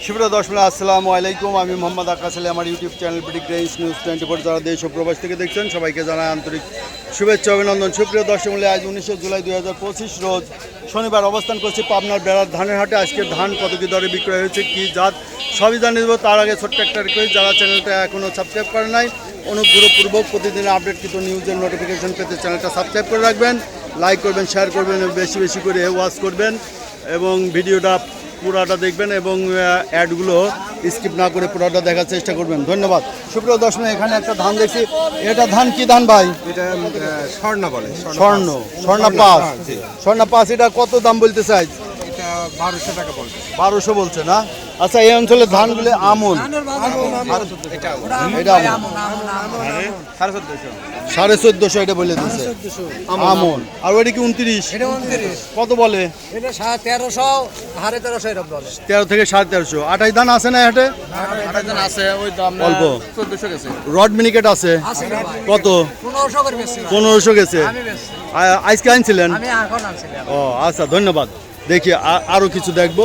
সুপ্রিয় দর্শক আসসালামু আলাইকুম। আমি মোহাম্মদ আকাশ আলী। আমার ইউটিউব চ্যানেল প্রেডিগ্রেন্স নিউজ 24 যারা দেশ ও প্রবাস থেকে দেখছেন সবাইকে জানাই আন্তরিক শুভেচ্ছা অভিনন্দন। সুপ্রিয় দর্শক আজ 19 জুলাই 2025 রোজ শনিবার অবস্থান করছি পাবনার বেড়ার ধানের হাটে। আজকের ধান কত কী দরে বিক্রয় হয়েছে, কী জাত সবই জানিয়ে দেবো। তার আগে ছোট্ট একটা রিকোয়েস্ট, যারা চ্যানেলটা এখনও সাবস্ক্রাইব করে নাই অনুগ্রহপূর্বক প্রতিদিনের আপডেটকৃত নিউজের নোটিফিকেশন পেতে চ্যানেলটা সাবস্ক্রাইব করে রাখবেন, লাইক করবেন, শেয়ার করবেন, বেশি বেশি করে ওয়াচ করবেন এবং ভিডিওটা পুরাটা দেখবেন এবং অ্যাডগুলো স্কিপ না করে পুরাটা দেখার চেষ্টা করবেন। ধন্যবাদ। সুপ্রিয় দর্শক, এখানে একটা ধান দেখছি। এটা ধান কি ধান ভাই? এটা স্বর্ণ বলে। স্বর্ণ পাঁচ। এটা কত দাম বলতে চাই? এটা 1200 টাকা বলছে। 1200 বলছে না? আচ্ছা, এই অঞ্চলের ধানগুলো আমন, এটা 1450 এটা বলে দিচ্ছে আমন। আর ওইটা কি 29? কত বলে? 13 থেকে 1350। 28 ধান আছে না হাটে? অল্প। রড মিনিকেট আছে কত? 1500 গেছে। আজকে আনছিলেন? ও আচ্ছা, ধন্যবাদ। দেখি আরো কিছু দেখবো।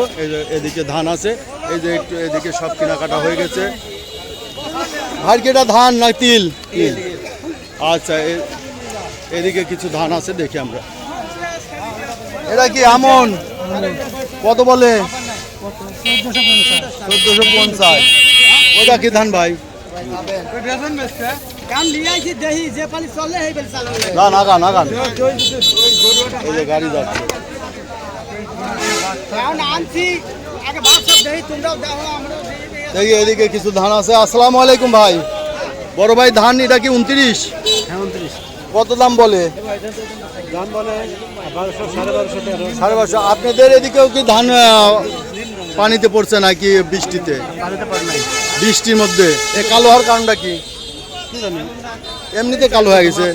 এদিকে ধান আছে, এই যে একটু এদিকে সব কেনাকাটা হয়ে গেছে। ভাই এটা ধান না তিল? আচ্ছা, এদিকে কিছু ধান আছে, দেখি আমরা। এটা কি আমন? কত বলে? 1450। ওটা কি ধান ভাই? নাগান এই যে গাড়ি যাচ্ছে। দেখি এদিকে কিছু ধান আছে। আসসালামু আলাইকুম ভাই। বড় ভাই, ধান এটা কি 29? কত দাম বলে? 1250। আপনাদের এদিকেও কি ধান পানিতে পড়ছে নাকি বৃষ্টিতে? বৃষ্টির মধ্যে এই কালো হওয়ার কারণটা কি? এমনিতে কালো হয়ে গেছে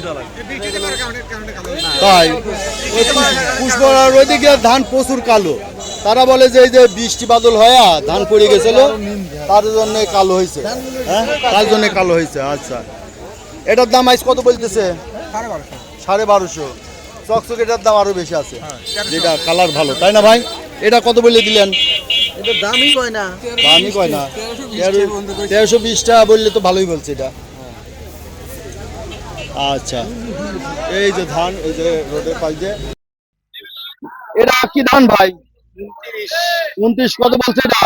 তাই? পুষ্পরার ওইদিকে ধান প্রচুর কালো। তারা বলে যে এই যে বৃষ্টি বাদল হয়ে ধান পড়ে গেছিল, তার জন্য কালো হয়েছে। হ্যাঁ, তার জন্য কালো হয়েছে। আচ্ছা, এটার দাম আজ কত বলতেছে? 1250। চকচক এটার দাম আরো বেশি আছে, যেটা কালার ভালো, তাই না ভাই? এটা কত বলে দিলেন? দামই কয় না। 1320 টাকা বললে তো ভালোই বলছে এটা। আচ্ছা, এই যে ধান, এই যে রোডের পাশে। এটা কি ধান ভাই? 29। কত বলছে এটা?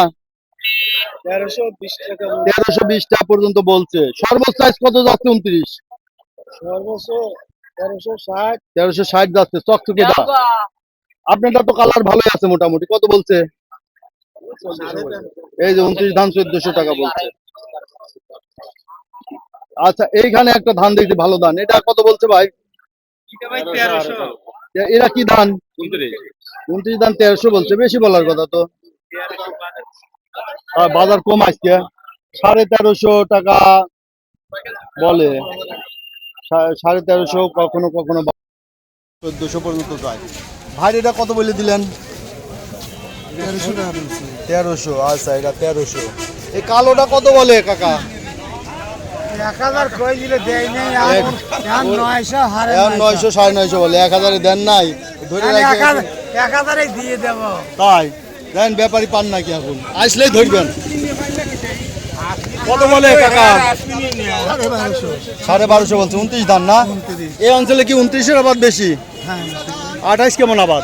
1320 টাকা পর্যন্ত বলছে। সর্বোচ্চ সাইজ কত যাচ্ছে? 29। সর্বোচ্চ 1360 যাচ্ছে। চকচকে এটা আপনারটা তো কালার ভালোই আছে মোটামুটি। কত বলছে? এই যে 29 ধান 1400 টাকা বলছে। আচ্ছা, এইখানে একটা ধান দেখছি ভালো ধান। এটা কত বলছে ভাই? এরা কি ধান? 29 ধান 1300 বলছে। বেশি বলার কথা তো। বাজার কম আজকে। 1350 টাকা বলে। 1350, কখনো কখনো 1400 পর্যন্ত যায়। ভাই এটা কত বলে দিলেন? 1300। আচ্ছা, এটা 1300। এই কালোটা কত বলে কাকা? 1000 কই দিলে দেই নাই। 900 950 বলে। 1000 দেন নাই? ধরে রাখি 1000 দিয়ে দেব। তাই দেন, ব্যাপারী পান নাকি এখন? আসলেই ধরবেন। কত বলে কাকা? 1250 বলছে। 29 ধান না? এই অঞ্চলে কি 29-এর আবাদ বেশি? 28 কেমন আবাদ?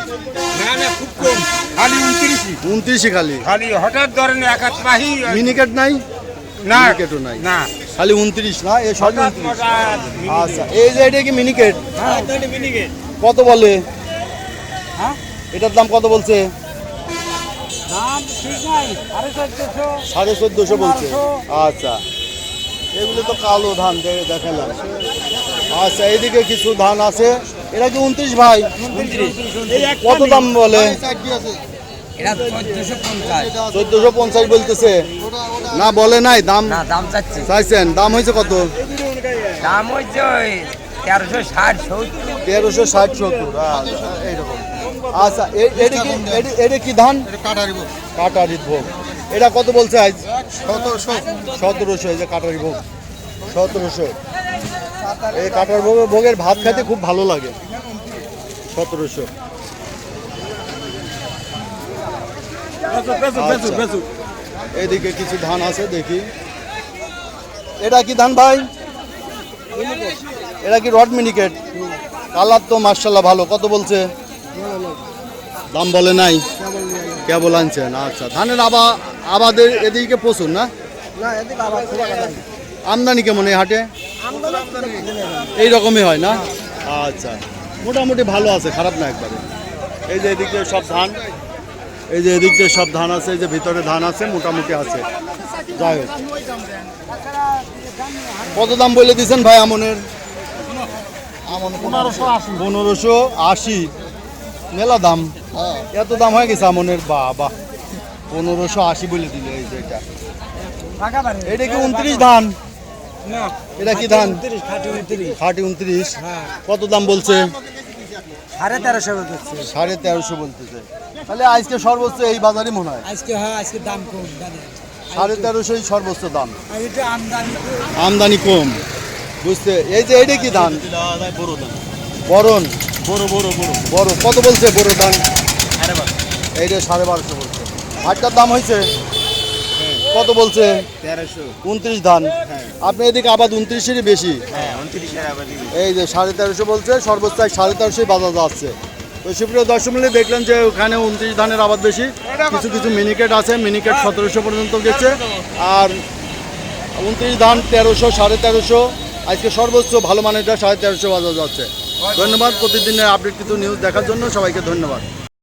খুব কম, খালি 29 খালি। হঠাৎ ধরেন এক হাত পাহি। মিনিকেট নাই? না, মিনিকেটও নাই, না, খালি 29 না? এই সব 29। আচ্ছা, এই যে এটা কি মিনিকেট? কত বলে? এটার দাম কত বলছে? 1450 বলছে। আচ্ছা, এগুলো তো কালো ধান দেখালাম। আচ্ছা, এইদিকে কিছু ধান আছে। এটা কি 29 ভাই? কত দাম বলে? 1450 বলতেছে না? বলে নাই দাম? চাইছেন? দাম হয়েছে কত? দাম হইছে 1360-70 এইরকম। আচ্ছা, এটা কি ধান? কাটারি ভোগ। এটা কত বলছে আজ? 1700। এই যে কাটারি ভোগ 1700। এই কাটার ভোগের ভাত খেতে খুব ভালো লাগে। 1700। এদিকে কিছু ধান আছে দেখি। এটা কি ধান ভাই? এটা কি রড মিনিকেট? কালার তো মার্শাল্লাহ ভালো। কত বলছে? দাম বলে নাই, কেবল আনছেন। আচ্ছা, ধানের আবাদের এদিকে প্রচুর না? আমদানি কেমন এই হাটে? এই রকমই হয় না? আচ্ছা, মোটামুটি ভালো আছে, খারাপ না একবারে। এই যে এদিকে সব ধান, এই যে এদিকে সব ধান আছে, এই যে ভিতরে ধান আছে, মোটামুটি আছে। যাই হোক, কত দাম বলে দিয়েছেন ভাই আমনের? 1580। মেলা দাম, এত দাম হয়ে গেছে আমনের? বাহ, 1580 বলে দিলে। এই যে এটা, এটা কি 29 ধান? না, এটা কি ধান? খাটি 29। খাটি 29। হ্যাঁ, কত দাম বলছে? 1350 বলতেছে। 1350 বলতেছে। তাহলে আজকে সর্বোচ্চ এই বাজারই মনে হয়। আজকে দাম কম জানেন। 1350 সর্বোচ্চ দাম, আর এটা আমদানি আমদানি কম। বুঝতে, এই যে এইটা কি ধান? বরণ। বড় কত বলছে বড় ধান? এইটা 1250 বলছে। ভাতটার দাম হয়েছে কত বলছে? 29 ধান। আপনি এদিকে আবাদ 29-এরই বেশি। এই যে 1350 বলছে, সর্বোচ্চ 1350 বাজার যাচ্ছে। তো সুপ্রিয় দর্শক মূল্যে দেখলেন যে ওখানে 29 ধানের আবাদ বেশি। কিছু কিছু মিনিকেট আছে, মিনিকেট 1700 পর্যন্ত গেছে। আর 29 ধান 1300, 1350। আজকে সর্বোচ্চ ভালো মানেরটা 1350 বাজার যাচ্ছে। ধন্যবাদ প্রতিদিনের আপডেট কিছু নিউজ দেখার জন্য সবাইকে ধন্যবাদ।